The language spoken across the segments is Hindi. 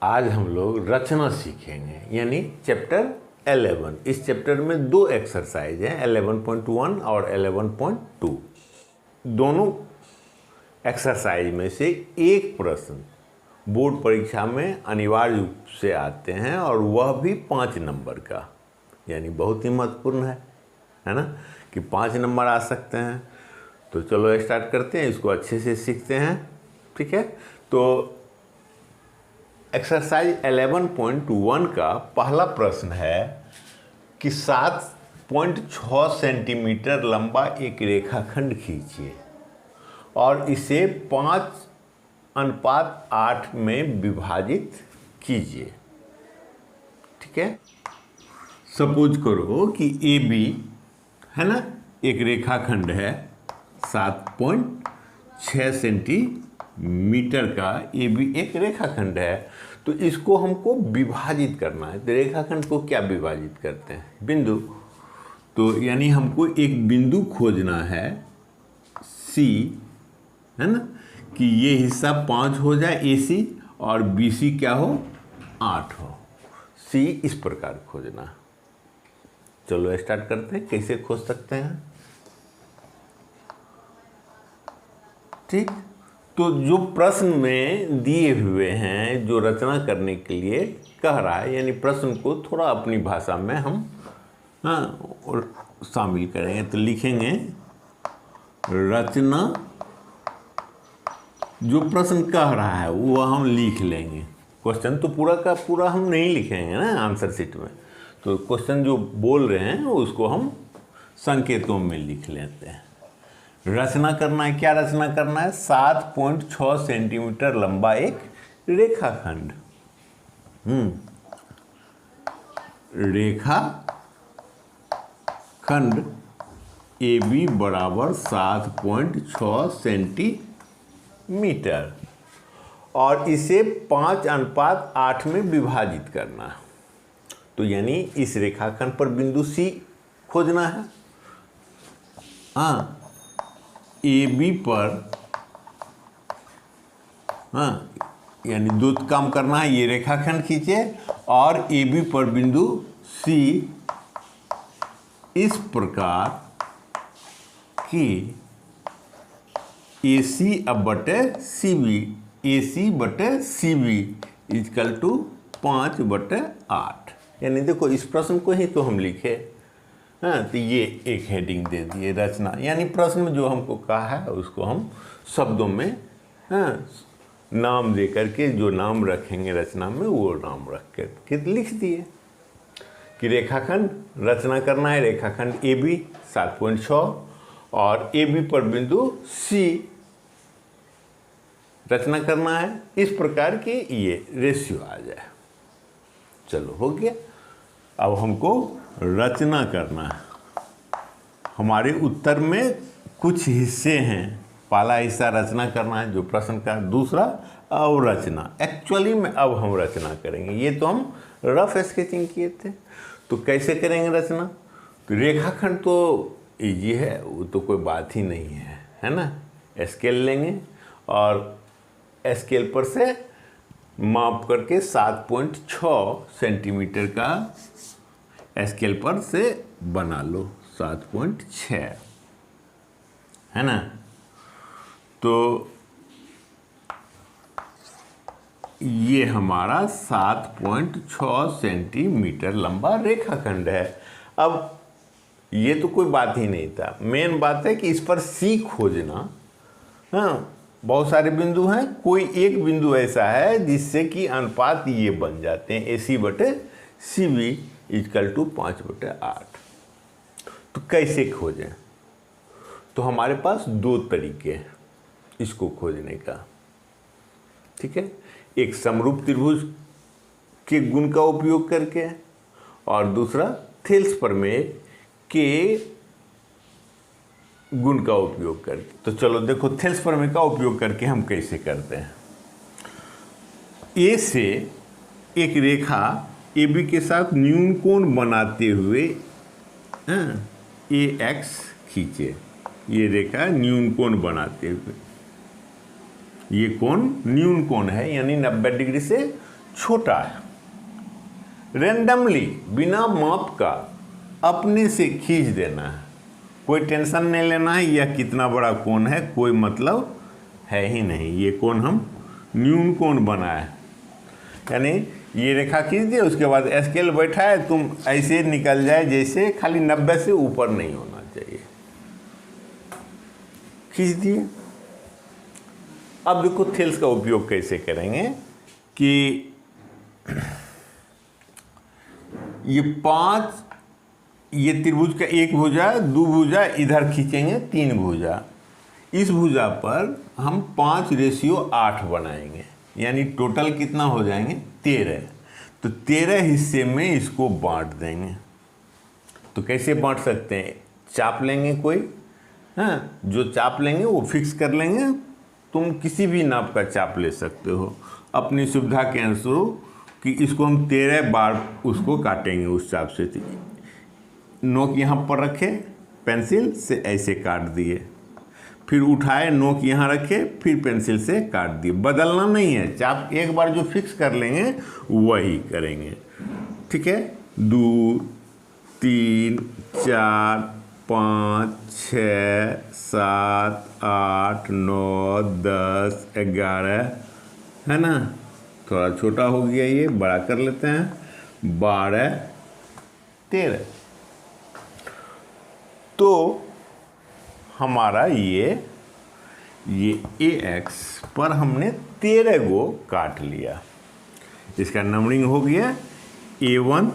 आज हम लोग रचना सीखेंगे, यानी चैप्टर 11। इस चैप्टर में दो एक्सरसाइज हैं, 11.1 और 11.2। दोनों एक्सरसाइज में से एक प्रश्न बोर्ड परीक्षा में अनिवार्य रूप से आते हैं और वह भी 5 नंबर का, यानी बहुत ही महत्वपूर्ण है ना, कि 5 नंबर आ सकते हैं। तो चलो स्टार्ट करते हैं, इसको अच्छे से सीखते हैं। ठीक है, तो एक्सरसाइज 11.1 का पहला प्रश्न है कि 7.6 सेंटीमीटर लंबा एक रेखाखंड खींचिए और इसे 5:8 में विभाजित कीजिए। ठीक है, सपोज करो कि ए बी है ना, एक रेखाखंड है 7.6 सेंटीमीटर का, ए बी एक रेखाखंड है। तो इसको हमको विभाजित करना है। तो रेखाखंड को क्या विभाजित करते हैं? बिंदु। तो यानी हमको एक बिंदु खोजना है सी, है ना, कि ये हिस्सा 5 हो जाए AC और BC क्या हो, 8 हो। सी इस प्रकार खोजना। चलो स्टार्ट करते हैं, कैसे खोज सकते हैं। ठीक, तो जो प्रश्न में दिए हुए हैं, जो रचना करने के लिए कह रहा है, यानी प्रश्न को थोड़ा अपनी भाषा में हम और शामिल करेंगे। तो लिखेंगे रचना, जो प्रश्न कह रहा है वो हम लिख लेंगे। क्वेश्चन तो पूरा का पूरा हम नहीं लिखेंगे ना आंसर शीट में, तो क्वेश्चन जो बोल रहे हैं उसको हम संकेतों में लिख लेते हैं। रचना करना है, क्या रचना करना है? 7.6 सेंटीमीटर लंबा एक रेखाखंड। रेखाखंड AB बराबर 7.6 सेंटीमीटर और इसे 5:8 में विभाजित करना। तो यानी इस रेखाखंड पर बिंदु C खोजना है। हाँ, AB पर, हाँ, यानी दो काम करना है। ये रेखाखंड खींचे और AB पर बिंदु C इस प्रकार कि AC बटे CB, AC बटे CB इक्वल टू 5/8। यानी देखो, इस प्रश्न को ही तो हम लिखे। हाँ, तो ये एक हेडिंग दे दिए रचना, यानी प्रश्न में जो हमको कहा है उसको हम शब्दों में, हाँ, नाम दे करके जो नाम रखेंगे रचना में वो नाम रख के लिख दिए कि रेखाखंड रचना करना है। रेखाखंड AB 7.6 और AB पर बिंदु C रचना करना है। इस प्रकार की ये रेशियो आ जाए। चलो हो गया। अब हमको रचना करना है। हमारे उत्तर में कुछ हिस्से हैं। पहला हिस्सा रचना करना है जो प्रश्न का, दूसरा अवरचना। एक्चुअली में अब हम रचना करेंगे। ये तो हम रफ स्केचिंग किए थे, तो कैसे करेंगे रचना? तो रेखाखंड तो इजी है, वो तो कोई बात ही नहीं है ना। स्केल लेंगे और स्केल पर से माप करके 7.6 सेंटीमीटर का स्केल पर से बना लो, 7.6, है ना। तो ये हमारा 7.6 सेंटीमीटर लंबा रेखाखंड है। अब ये तो कोई बात ही नहीं था, मेन बात है कि इस पर C खोजना। हाँ, बहुत सारे बिंदु हैं, कोई एक बिंदु ऐसा है जिससे कि अनुपात ये बन जाते हैं, AC बटे CB इक्वल टू 5/8। तो कैसे खोजें? तो हमारे पास दो तरीके हैं इसको खोजने का। ठीक है, एक समरूप त्रिभुज के गुण का उपयोग करके और दूसरा थेल्स प्रमेय के गुण का उपयोग करके। तो चलो देखो, थेल्स प्रमेय का उपयोग करके हम कैसे करते हैं। A से एक रेखा AB के साथ न्यून कोण बनाते हुए AX खींचे। ये रेखा न्यून कोण बनाते हुए, ये कोण न्यून कोण है, यानी 90 डिग्री से छोटा है, रेंडमली बिना माप का अपने से खींच देना है, कोई टेंशन नहीं लेना है यह कितना बड़ा कोण है, कोई मतलब है ही नहीं। ये कोण हम न्यून कोण बनाए, यानी ये रेखा खींच दिए, उसके बाद स्केल बैठा है, तुम ऐसे निकल जाए जैसे, खाली 90 से ऊपर नहीं होना चाहिए, खींच दिए। अब देखो थेल्स का उपयोग कैसे करेंगे कि ये 5, ये त्रिभुज का एक भुजा, दो भुजा इधर खींचेंगे, 3 भुजा, इस भुजा पर हम 5:8 बनाएंगे, यानी टोटल कितना हो जाएंगे 13। तो 13 हिस्से में इसको बांट देंगे। तो कैसे बांट सकते हैं, चाप लेंगे कोई, हाँ, जो चाप लेंगे वो फिक्स कर लेंगे, तुम किसी भी नाप का चाप ले सकते हो अपनी सुविधा के अनुसार, कि इसको हम 13 बार उसको काटेंगे उस चाप से। नोक यहाँ पर रखे, पेंसिल से ऐसे काट दिए, फिर उठाए, नोक यहाँ रखे, फिर पेंसिल से काट दिए। बदलना नहीं है, चाप एक बार जो फिक्स कर लेंगे वही करेंगे, ठीक है। 2, 3, 4, 5, 6, 7, 8, 9, 10, 11 है ना, थोड़ा छोटा हो गया, ये बड़ा कर लेते हैं, 12, 13। तो हमारा ये AX पर हमने 13 गो काट लिया। इसका नंबरिंग हो गया A1,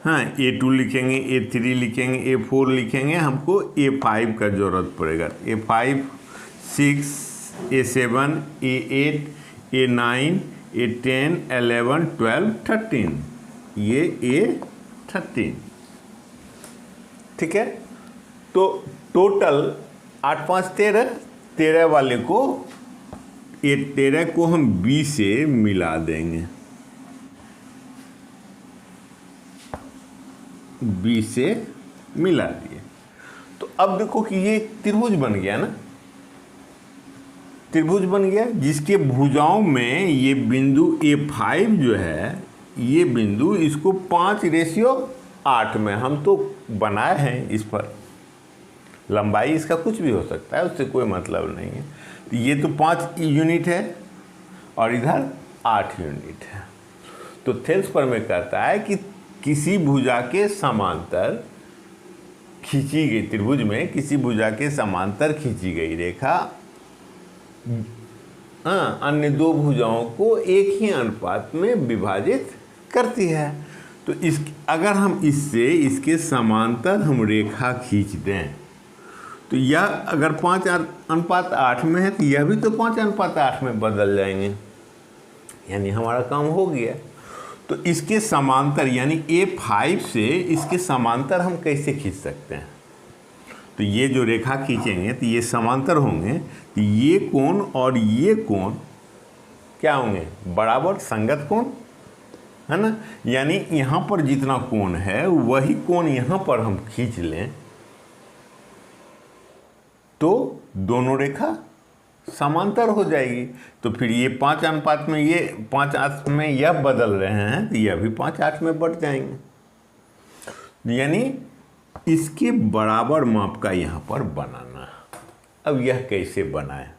हाँ, A2 लिखेंगे, A3 लिखेंगे, A4 लिखेंगे, हमको A5 का ज़रूरत पड़ेगा। A5, 6, A7, A8, A9, A10, 11, 12, 13, ये A13, ठीक है। तो टोटल 8, 5, 13, 13 वाले को, ये 13 को हम B से मिला देंगे, B से मिला दिए। तो अब देखो कि ये त्रिभुज बन गया ना, त्रिभुज बन गया, जिसके भुजाओं में ये बिंदु A5 जो है, ये बिंदु इसको 5:8 में हम तो बनाए हैं, इस पर लंबाई इसका कुछ भी हो सकता है, उससे कोई मतलब नहीं है। तो ये तो 5 यूनिट है और इधर 8 यूनिट है। तो थेल्स प्रमेय कहता है कि किसी भुजा के समांतर खींची गई, त्रिभुज में किसी भुजा के समांतर खींची गई रेखा अन्य दो भुजाओं को एक ही अनुपात में विभाजित करती है। तो अगर हम इससे इसके समांतर हम रेखा खींच दें, तो यह अगर 5:8 में है, तो यह भी तो 5:8 में बदल जाएंगे, यानी हमारा काम हो गया। तो इसके समांतर, यानी A5 से इसके समांतर हम कैसे खींच सकते हैं? तो ये जो रेखा खींचेंगे तो ये समांतर होंगे, तो ये कोण और ये कोण क्या होंगे, बराबर संगत कोण, है ना। यानी यहाँ पर जितना कोण है वही कोण यहाँ पर हम खींच लें तो दोनों रेखा समांतर हो जाएगी। तो फिर ये 5:8 में, ये 5:8 में यह बदल रहे हैं, तो यह भी 5:8 में बढ़ जाएंगे। यानी इसके बराबर माप का यहाँ पर बनाना। अब यह कैसे बनाए,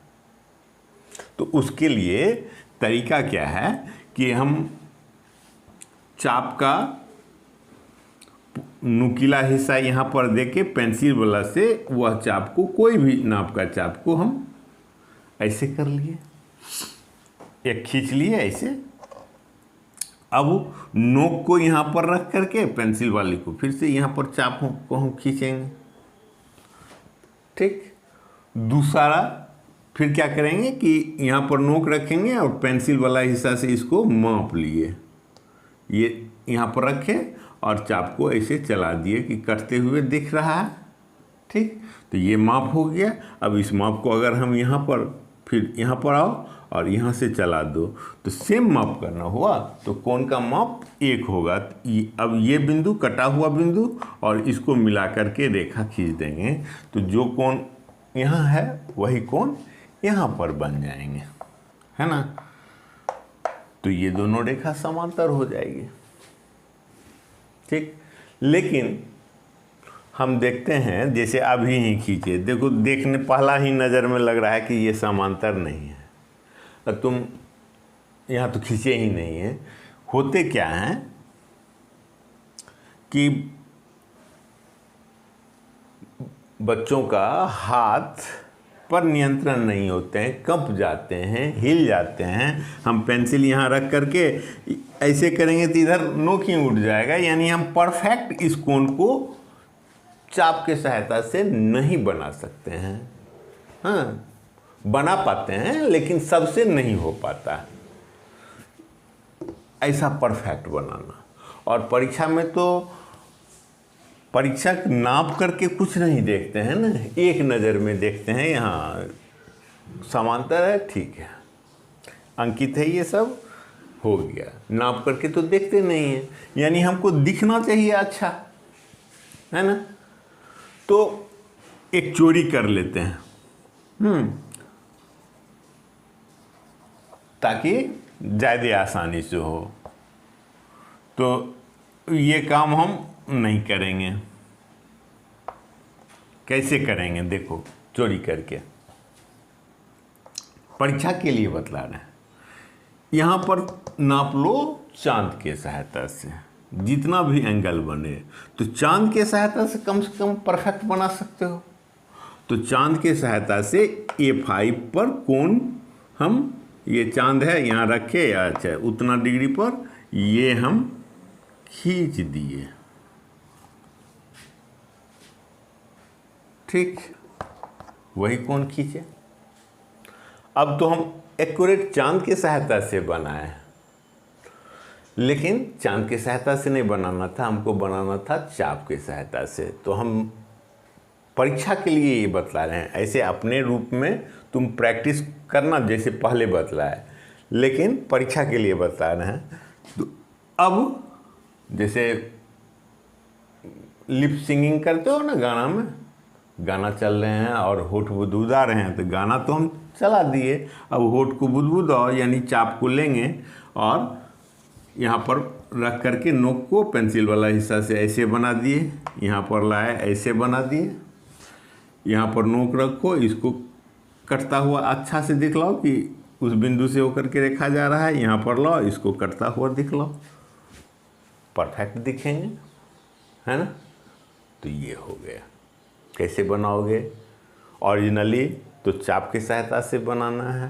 तो उसके लिए तरीका क्या है कि हम चाप का नुकीला हिस्सा यहाँ पर देके पेंसिल वाला से वह चाप को, कोई भी नाप का चाप को हम ऐसे कर लिए, एक खींच लिए ऐसे। अब नोक को यहाँ पर रख करके पेंसिल वाले को फिर से यहाँ पर चाप को हम खींचेंगे, ठीक। दूसरा फिर क्या करेंगे कि यहाँ पर नोक रखेंगे और पेंसिल वाला हिस्सा से इसको माप लिए, ये यहाँ पर रखे और चाप को ऐसे चला दिए कि कटते हुए दिख रहा है, ठीक। तो ये माप हो गया। अब इस माप को अगर हम यहाँ पर, फिर यहाँ पर आओ और यहाँ से चला दो, तो सेम माप करना हुआ, तो कोण का माप 1 होगा। अब ये बिंदु, कटा हुआ बिंदु, और इसको मिला करके रेखा खींच देंगे, तो जो कोण यहाँ है वही कोण यहाँ पर बन जाएंगे, है ना। तो ये दोनों रेखा समांतर हो जाएगी। ठीक, लेकिन हम देखते हैं जैसे अभी ही खींचे, देखो देखने पहला ही नज़र में लग रहा है कि ये समांतर नहीं है, और तुम यहाँ तो खींचे ही नहीं है। होते क्या हैं कि बच्चों का हाथ पर नियंत्रण नहीं होते हैं, कंप जाते हैं, हिल जाते हैं। हम पेंसिल यहाँ रख करके ऐसे करेंगे तो इधर नोक ही उठ जाएगा, यानी हम परफेक्ट इस कोण को चाप के सहायता से नहीं बना सकते हैं। हाँ, बना पाते हैं लेकिन सबसे नहीं हो पाता ऐसा परफेक्ट बनाना। और परीक्षा में तो परीक्षक नाप करके कुछ नहीं देखते हैं ना, एक नज़र में देखते हैं, यहाँ समांतर है, ठीक है, अंकित है, ये सब हो गया। नाप करके तो देखते नहीं है, यानी हमको दिखना चाहिए अच्छा, है ना। तो एक चोरी कर लेते हैं ताकि ज़्यादा आसानी से हो। तो ये काम हम नहीं करेंगे। कैसे करेंगे, देखो चोरी करके, परीक्षा के लिए बतला रहे हैं। यहाँ पर नाप लो चांद के सहायता से, जितना भी एंगल बने, तो चांद के सहायता से कम परफेक्ट बना सकते हो। तो चांद के सहायता से A5 पर कोण हम, ये चांद है यहाँ रखे, या अच्छा उतना डिग्री पर ये हम खींच दिए। ठीक, वही कोण खींचे। अब तो हम एक्यूरेट चांद के सहायता से बनाए, लेकिन चांद के सहायता से नहीं बनाना था, हमको बनाना था चाप के सहायता से। तो हम परीक्षा के लिए ये बतला रहे हैं। ऐसे अपने रूप में तुम प्रैक्टिस करना जैसे पहले बतलाए, लेकिन परीक्षा के लिए बता रहे हैं। तो अब जैसे लिप सिंगिंग करते हो ना गाना में, गाना चल रहे हैं और होठ बुदबुदा रहे हैं, तो गाना तो हम चला दिए, अब होठ को बुदबुदाओ, यानी चाप को लेंगे और यहाँ पर रख करके नोक को पेंसिल वाला हिस्सा से ऐसे बना दिए, यहाँ पर लाए ऐसे बना दिए, यहाँ पर नोक रखो, इसको कटता हुआ अच्छा से दिखलाओ कि उस बिंदु से होकर के रेखा जा रहा है, यहाँ पर लाओ, इसको कटता हुआ दिखलाओ, परफेक्ट दिखेंगे, है ना। तो ये हो गया। कैसे बनाओगे, ओरिजिनली तो चाप की सहायता से बनाना है,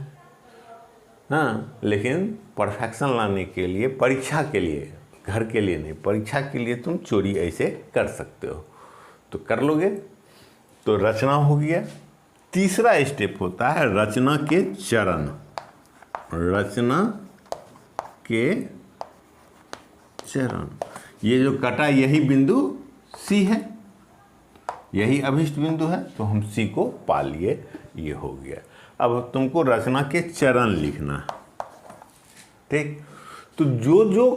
हाँ, लेकिन परफेक्शन लाने के लिए, परीक्षा के लिए, घर के लिए नहीं, परीक्षा के लिए तुम चोरी ऐसे कर सकते हो, तो कर लोगे। तो रचना हो गया। तीसरा स्टेप होता है रचना के चरण। रचना के चरण, ये जो कटा यही बिंदु C है, यही अभिष्ट बिंदु है, तो हम C को पा लिए, ये हो गया। अब तुमको रचना के चरण लिखना है, ठीक। तो जो जो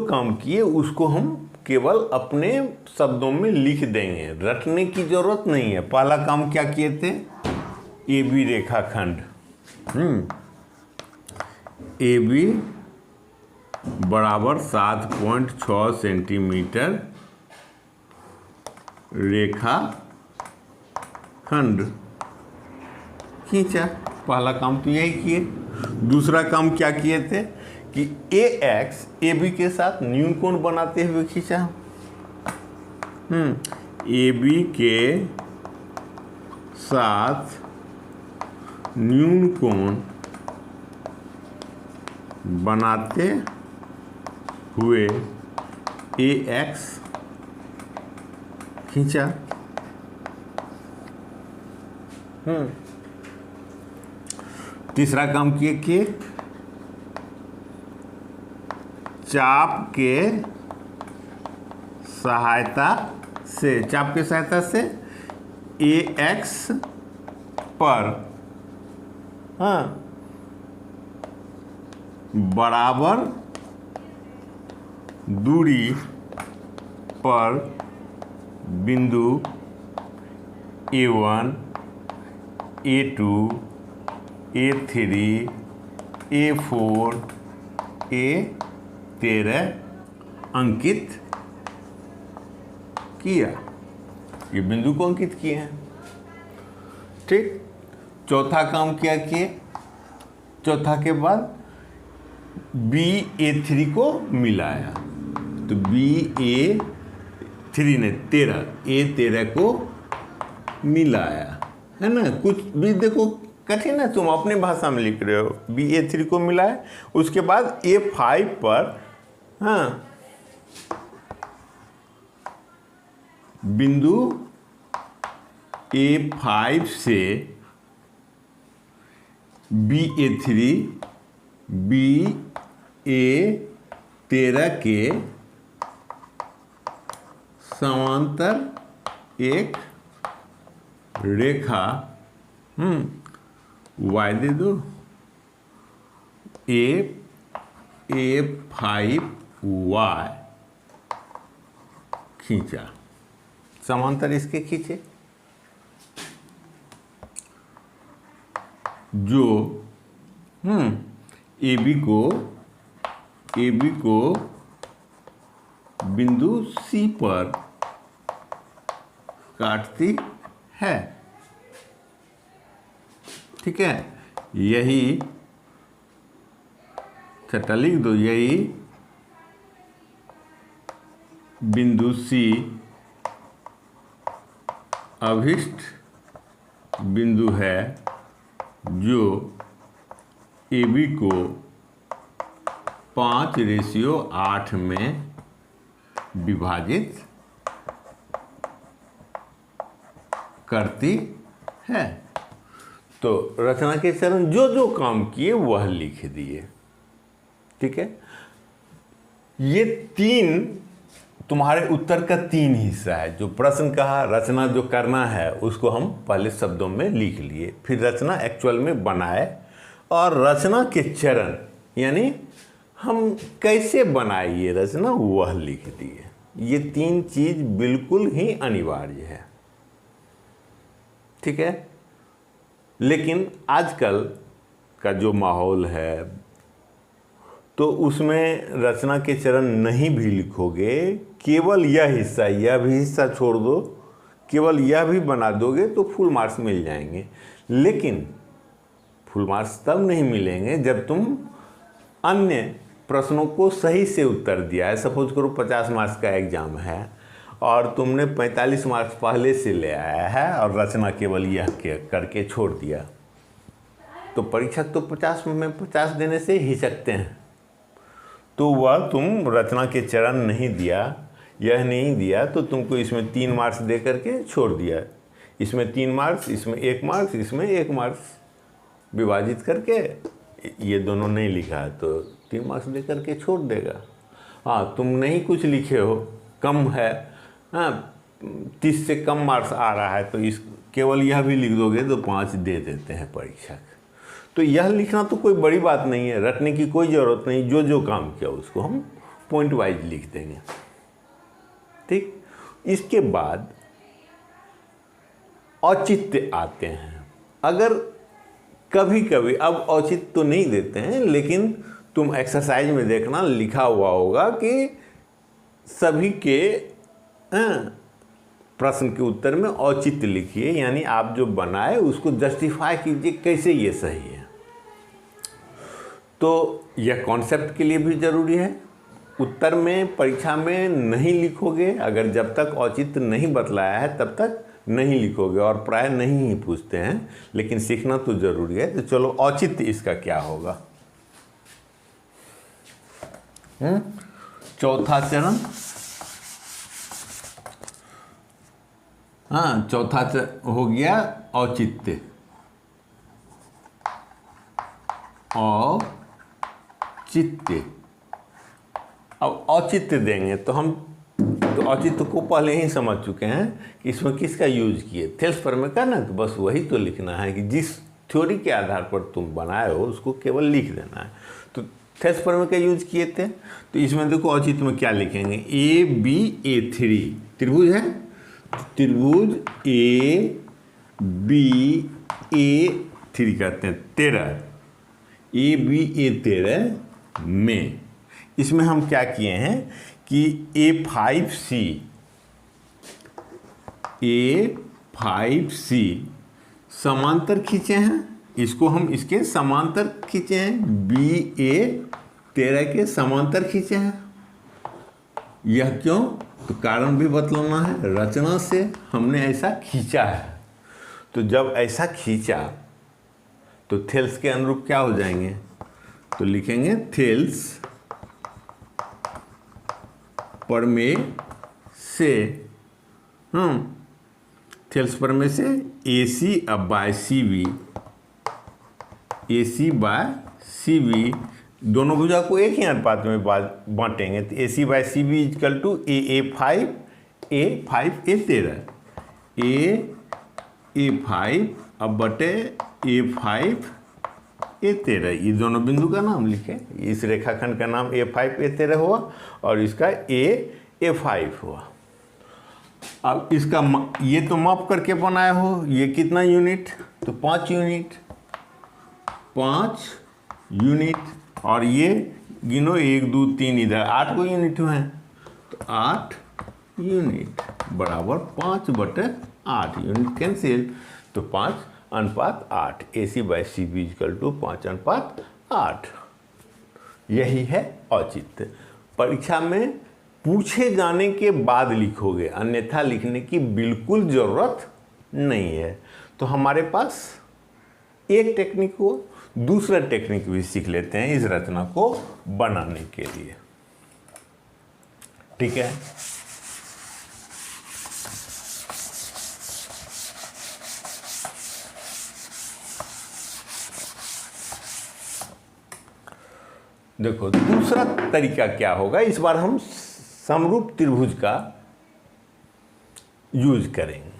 काम किए उसको हम केवल अपने शब्दों में लिख देंगे, रटने की जरूरत नहीं है। पहला काम क्या किए थे, AB रेखाखंड, AB बराबर 7.6 सेंटीमीटर रेखा खंड खींचा। पहला काम तो यही किए। दूसरा काम क्या किए थे कि AX AB के साथ न्यून कोण बनाते हुए खींचा। AB के साथ न्यून कोण बनाते हुए AX खींचा। तीसरा काम किए कि चाप के सहायता से AX पर बराबर दूरी पर बिंदु A1, A2, A3 A4 A13 अंकित किया। ये बिंदु को अंकित किए हैं। ठीक, चौथा काम क्या किए? चौथा के बाद BA3 को मिलाया, तो BA3 ने 13 A13 को मिलाया, है ना। कुछ भी देखो कठिन है, तुम अपनी भाषा में लिख रहे हो। BA3 को मिलाया, उसके बाद A5 पर हाँ बिंदु A5 से BA3 BA13 के समांतर एक रेखा Y दे दो, A5Y खींचा, समांतर इसके खींचे, जो AB को बिंदु C पर काटती है। ठीक है, यही छठा लिख दो, यही बिंदु C अभिष्ट बिंदु है, जो AB को 5:8 में विभाजित करती है। तो रचना के चरण जो जो काम किए वह लिख दिए। ठीक है, ये तीन तुम्हारे उत्तर का 3 हिस्सा है। जो प्रश्न कहा, रचना जो करना है उसको हम पहले शब्दों में लिख लिए, फिर रचना एक्चुअल में बनाए, और रचना के चरण यानी हम कैसे बनाए ये रचना वह लिख दिए। ये 3 चीज बिल्कुल ही अनिवार्य है। ठीक है, लेकिन आजकल का जो माहौल है तो उसमें रचना के चरण नहीं भी लिखोगे, केवल यह हिस्सा, यह भी हिस्सा छोड़ दो, केवल यह भी बना दोगे तो फुल मार्क्स मिल जाएंगे। लेकिन फुल मार्क्स तब नहीं मिलेंगे जब तुम अन्य प्रश्नों को सही से उत्तर दिया है। सपोज करो 50 मार्क्स का एग्जाम है और तुमने 45 मार्क्स पहले से ले आया है और रचना केवल यह करके छोड़ दिया, तो परीक्षक तो 50 में 50 देने से हिचकते हैं। तो वह तुम रचना के चरण नहीं दिया, यह नहीं दिया, तो तुमको इसमें 3 मार्क्स दे करके छोड़ दिया। इसमें 3 मार्क्स, इसमें 1 मार्क्स, इसमें 1 मार्क्स विभाजित करके ये दोनों नहीं लिखा है तो 3 मार्क्स दे करके छोड़ देगा। हाँ, तुम नहीं कुछ लिखे हो, कम है, हाँ 30 से कम मार्क्स आ रहा है, तो इस केवल यह भी लिख दोगे तो 5 दे देते हैं परीक्षक। तो यह लिखना तो कोई बड़ी बात नहीं है, रटने की कोई ज़रूरत नहीं। जो जो काम किया उसको हम पॉइंट वाइज लिख देंगे। ठीक, इसके बाद औचित्य आते हैं। अगर कभी कभी, अब औचित्य तो नहीं देते हैं, लेकिन तुम एक्सरसाइज में देखना लिखा हुआ होगा कि सभी के प्रश्न के उत्तर में औचित्य लिखिए, यानी आप जो बनाए उसको जस्टिफाई कीजिए कैसे ये सही है। तो यह कॉन्सेप्ट के लिए भी ज़रूरी है। उत्तर में, परीक्षा में नहीं लिखोगे, अगर जब तक औचित्य नहीं बतलाया है तब तक नहीं लिखोगे, और प्राय नहीं ही पूछते हैं, लेकिन सीखना तो ज़रूरी है। तो चलो औचित्य इसका क्या होगा। चौथा चरण, हाँ चौथा हो गया औचित्य। औचित्य, अब औचित्य देंगे तो हम तो औचित्य को पहले ही समझ चुके हैं कि इसमें किसका यूज किए, थेल्स प्रमेय का ना। तो बस वही तो लिखना है कि जिस थ्योरी के आधार पर तुम बनाए हो उसको केवल लिख देना है। तो थेल्स प्रमेय का यूज किए थे, तो इसमें देखो औचित्य में क्या लिखेंगे। ABA3 त्रिभुज है, त्रिभुज ABA3 3 कहते हैं 13, AB-A13 में इसमें हम क्या किए हैं कि A5C समांतर खींचे हैं, इसको हम इसके समांतर खींचे हैं, BA13 के समांतर खींचे हैं। यह क्यों? तो कारण भी बतलाना है, रचना से हमने ऐसा खींचा है। तो जब ऐसा खींचा तो थेल्स के अनुरूप क्या हो जाएंगे? तो लिखेंगे थेल्स प्रमेय से, थेल्स प्रमेय से AC/CV दोनों भुजा को एक ही अनुपात में बांटेंगे। तो AC/CV equal to A5A13 A5 अब बटे A5A13, ये दोनों बिंदु का नाम लिखे। इस रेखाखंड का नाम A5A13 हुआ और इसका A5 हुआ। अब इसका ये तो माप करके बनाया हो, ये कितना यूनिट? तो 5 यूनिट, 5 यूनिट। और ये गिनो 1 2 3 इधर 8 को यूनिट हुए हैं, तो 8 यूनिट बराबर 5/8 यूनिट कैंसिल, तो 5:8 AC/CV इक्वल टू 5:8। यही है औचित्य। परीक्षा में पूछे जाने के बाद लिखोगे, अन्यथा लिखने की बिल्कुल ज़रूरत नहीं है। तो हमारे पास एक टेक्निक हो, दूसरा टेक्निक भी सीख लेते हैं इस रचना को बनाने के लिए। ठीक है, देखो दूसरा तरीका क्या होगा। इस बार हम समरूप त्रिभुज का यूज करेंगे।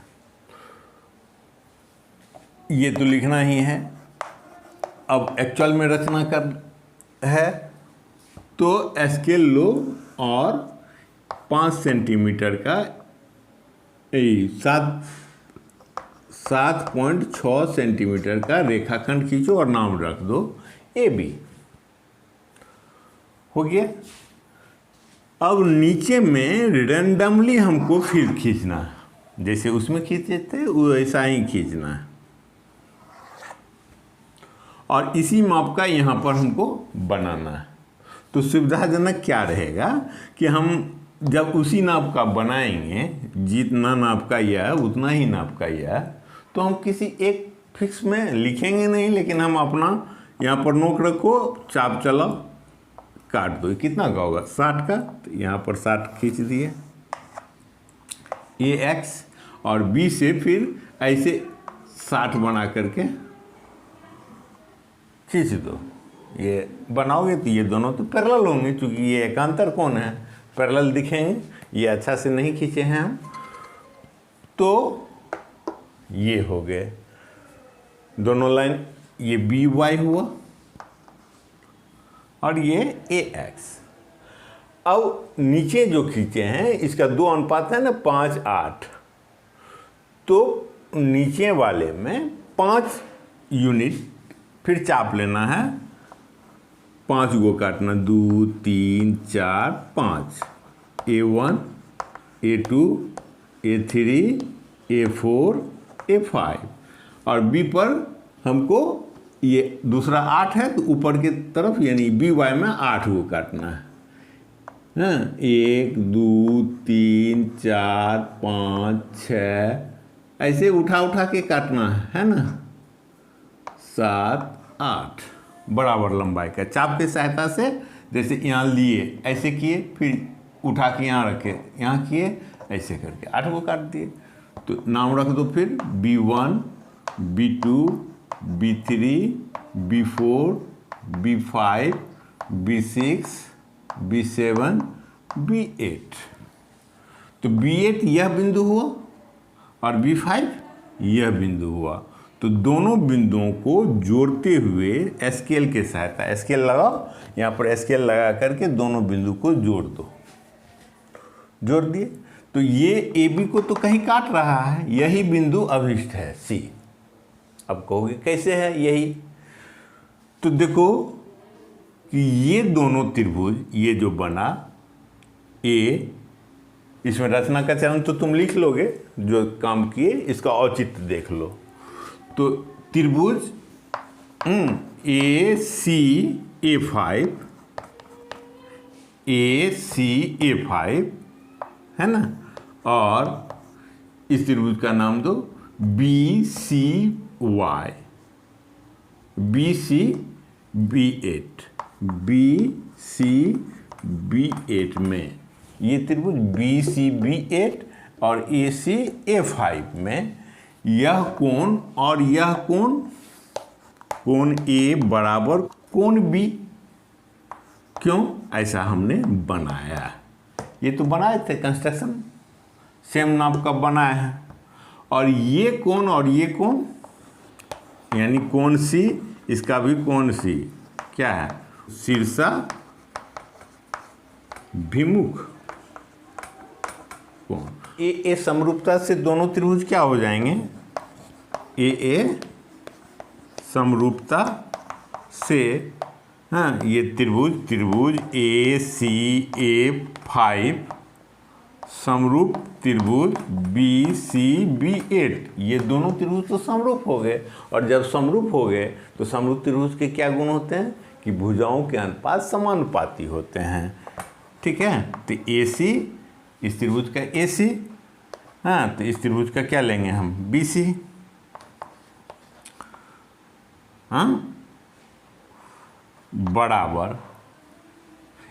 ये तो लिखना ही है। अब एक्चुअल में रचना कर है तो स्केल लो और 5 सेंटीमीटर का 7.6 सेंटीमीटर का रेखाखंड खींचो और नाम रख दो AB। हो गया। अब नीचे में रेंडमली हमको फिर खींचना है, जैसे उसमें खींचे थे वैसा ही खींचना है। और इसी माप का यहाँ पर हमको बनाना है। तो सुविधाजनक क्या रहेगा कि हम जब उसी नाप का बनाएंगे, जितना नाप का यह उतना ही नाप का यह, तो हम किसी एक फिक्स में लिखेंगे नहीं, लेकिन हम अपना यहाँ पर नोक रखो, चाप चलाओ, काट दो। कितना का होगा? 60 का। तो यहाँ पर 60 खींच दिए AX, और B से फिर ऐसे 60 बना करके खींच दो। ये बनाओगे तो ये दोनों तो पैरेलल होंगे, क्योंकि ये एकांतर कोण है, पैरेलल दिखेंगे। ये अच्छा से नहीं खींचे हैं हम, तो ये हो गए दोनों लाइन। ये BY हुआ और ये AX। अब नीचे जो खींचे हैं इसका 2 अनुपात है ना, 5:8। तो नीचे वाले में 5 यूनिट फिर चाप लेना है, 5 गो काटना, 2 3 4 5, A1 A2 A3 A4 A5। और B पर हमको ये दूसरा 8 है, तो ऊपर की तरफ यानी BY में 8 गो काटना है। 1 2 3 4 5 6 ऐसे उठा उठा के काटना है ना। 7 8 बराबर लंबाई का चाप की सहायता से, जैसे यहाँ लिए ऐसे किए, फिर उठा के यहाँ रखे, यहाँ किए, ऐसे करके 8 को काट दिए। तो नाम रख दो फिर B1 B2 B3 B4 B5 B6 B7 B8। तो B8 यह बिंदु हुआ और B5 यह बिंदु हुआ। तो दोनों बिंदुओं को जोड़ते हुए स्केल के सहायता, स्केल लगाओ, यहाँ पर स्केल लगा करके दोनों बिंदु को जोड़ दो। जोड़ दिए तो ये AB को तो कहीं काट रहा है, यही बिंदु अभिष्ट है C। अब कहोगे कैसे है यही, तो देखो कि ये दोनों त्रिभुज, ये जो बना ए, इसमें रचना का चरण तो तुम लिख लोगे जो काम किए, इसका औचित्य देख लो। तो त्रिभुज AC A5 है ना, और इस त्रिभुज का नाम दो BCY, BCB8 में ये त्रिभुज BCB8 और AC-A5 में यह कोण और यह कोण A बराबर कोण B, क्यों ऐसा हमने बनाया, ये तो बनाए थे कंस्ट्रक्शन, सेम नाप का बनाया है। और ये कोण और ये कोण यानी कोण C, इसका भी कोण C क्या है, शीर्षा भिमुख कोण। ए समरूपता से दोनों त्रिभुज क्या हो जाएंगे, ए समरूपता से, हाँ, ये त्रिभुज AC-A5 समरूप त्रिभुज BCB8, ये दोनों त्रिभुज तो समरूप हो गए। और जब समरूप हो गए तो समरूप त्रिभुज के क्या गुण होते हैं कि भुजाओं के अनुपात समानुपाती होते हैं, ठीक है। तो AC, इस त्रिभुज का AC, हाँ, तो इस त्रिभुज का क्या लेंगे हम, BC, हाँ, बराबर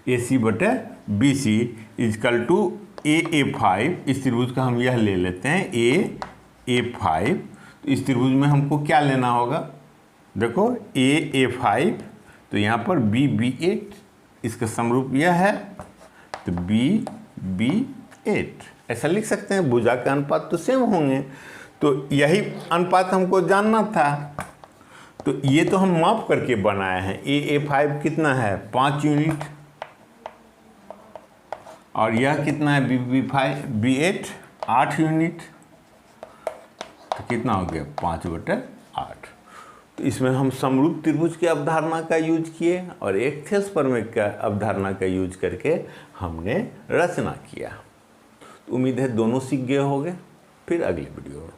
AC बटे BC इजकल टू AA5, इस त्रिभुज का हम यह ले लेते हैं AA5। तो इस त्रिभुज में हमको क्या लेना होगा, देखो AA5, तो यहाँ पर BB8, इसका समरूप यह है, तो BB8 ऐसा लिख सकते हैं। भुजा के अनुपात तो सेम होंगे, तो यही अनुपात हमको जानना था। तो ये तो हम माप करके बनाए हैं। AA5 कितना है, 5 यूनिट, और यह कितना है BB8, 8 यूनिट, तो कितना हो गया 5/8। तो इसमें हम समरूप त्रिभुज की अवधारणा का यूज किए और एक्थेस प्रमेय का अवधारणा का यूज करके हमने रचना किया। तो उम्मीद है दोनों सीख गए होंगे। फिर अगले वीडियो